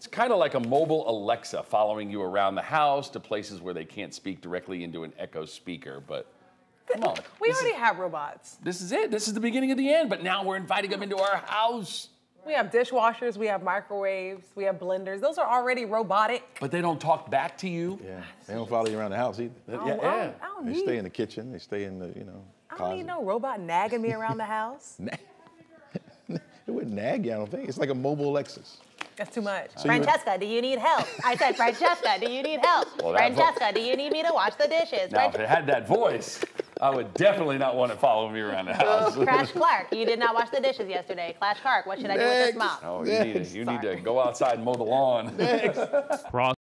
It's kind of like a mobile Alexa following you around the house to places where they can't speak directly into an Echo speaker, but come on. We already have robots. This is it. This is the beginning of the end, but now we're inviting them into our house. We have dishwashers, we have microwaves, we have blenders. Those are already robotic. But they don't talk back to you. Yeah, they don't follow you around the house either. I don't They need, stay in the kitchen, they stay in the, I don't closet. need no robot nagging me around the house. It wouldn't nag you, I don't think. It's like a mobile Lexus. That's too much. So Francesca, do you need help? I said, Francesca, do you need help? Well, that Francesca, do you need me to wash the dishes? Now, if it had that voice, I would definitely not want it following me around the house. Crash Clark, you did not wash the dishes yesterday. Clash Clark, what should I do with this mop? Oh, you need to go outside and mow the lawn. Next. Cross